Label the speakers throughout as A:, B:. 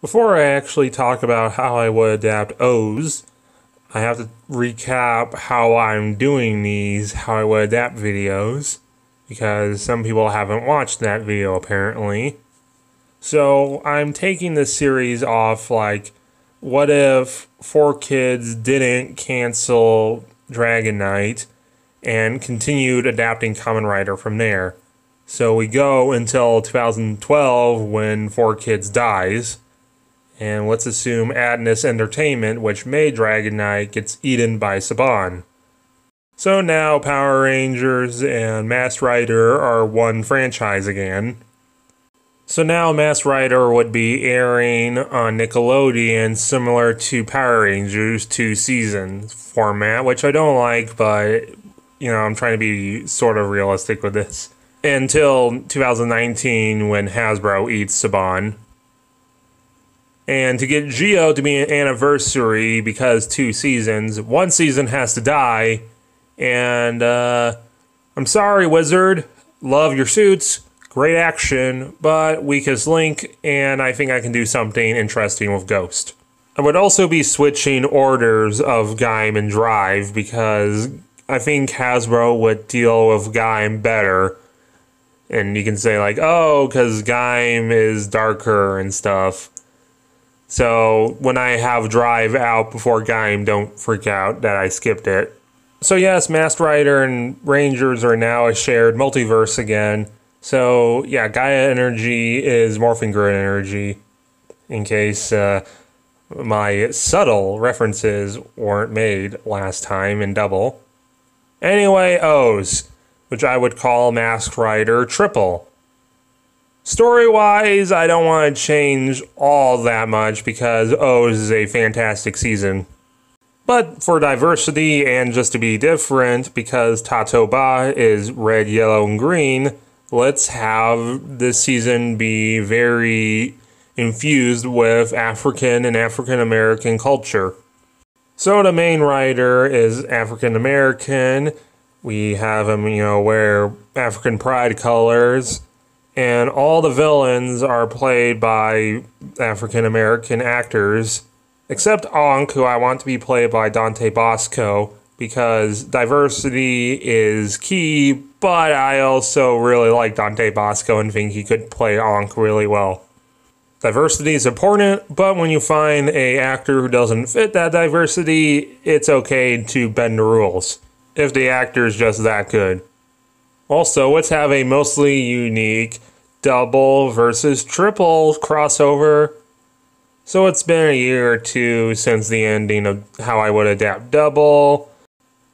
A: Before I actually talk about how I would adapt O's, I have to recap how I'm doing these how I would adapt videos, because some people haven't watched that video apparently. So I'm taking this series off like, what if 4Kids didn't cancel Dragon Knight and continued adapting Kamen Rider from there? So we go until 2012 when 4Kids dies. And let's assume Adness Entertainment, which made Dragon Knight, gets eaten by Saban. So now Power Rangers and Masked Rider are one franchise again. So now Masked Rider would be airing on Nickelodeon, similar to Power Rangers 2-season format, which I don't like, but I'm trying to be sort of realistic with this. Until 2019 when Hasbro eats Saban. And to get Geo to be an anniversary, because 2 seasons, 1 season has to die. And I'm sorry, Wizard. Love your suits. Great action, but weak as Link, and I think I can do something interesting with Ghost. I would also be switching orders of Gaim and Drive, because I think Hasbro would deal with Gaim better. And you can say like, oh, because Gaim is darker and stuff. So when I have Drive out before Gaim, don't freak out that I skipped it. So yes, Masked Rider and Rangers are now a shared multiverse again. So yeah, Gaia Energy is Morphing Grid Energy, in case my subtle references weren't made last time in Double. Anyway, O's, which I would call Masked Rider Triple. Story-wise, I don't want to change all that much because O's is a fantastic season. But for diversity and just to be different, because Tatoba is red, yellow, and green, let's have this season be very infused with African and African American culture. So the main writer is African American. We have him, wear African pride colors. And all the villains are played by African-American actors, except Ankh, who I want to be played by Dante Bosco, because diversity is key, but I also really like Dante Bosco and think he could play Ankh really well. Diversity is important, but when you find an actor who doesn't fit that diversity, it's okay to bend the rules, if the actor is just that good. Also, let's have a mostly unique double versus triple crossover. So it's been a year or two since the ending of how I would adapt Double.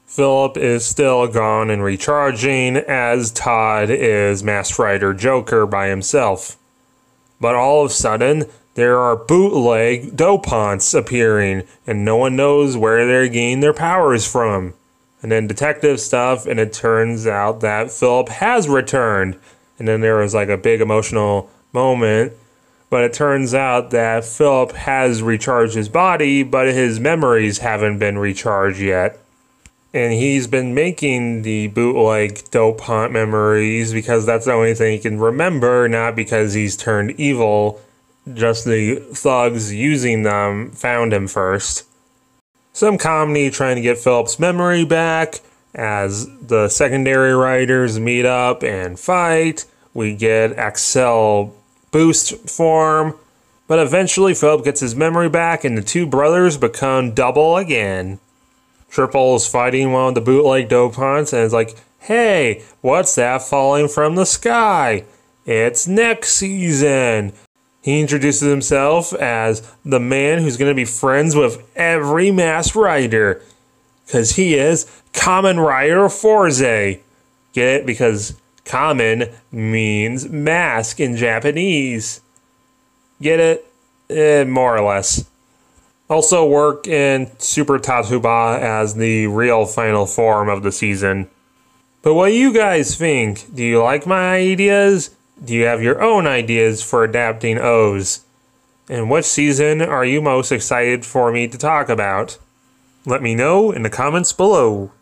A: Philip is still gone and recharging, as Todd is Masked Rider Joker by himself. But all of a sudden, there are bootleg Dopants appearing, and no one knows where they're getting their powers from. And then detective stuff, and it turns out that Philip has returned. And then there was like a big emotional moment, but it turns out that Philip has recharged his body, but his memories haven't been recharged yet. And he's been making the bootleg Dope Hunt memories because that's the only thing he can remember, not because he's turned evil. Just the thugs using them found him first. Some comedy trying to get Philip's memory back as the secondary writers meet up and fight. We get Axel boost form, but eventually Philip gets his memory back and the two brothers become double again. Triple is fighting one of the bootleg Dopants and is like, hey, what's that falling from the sky? It's next season. He introduces himself as the man who's going to be friends with every Masked Rider, because he is Kamen Rider Forze. Get it? Because Kamen means mask in Japanese. Get it? More or less. Also work in Super Tatuba as the real final form of the season. But what do you guys think? Do you like my ideas? Do you have your own ideas for adapting O's? And which season are you most excited for me to talk about? Let me know in the comments below.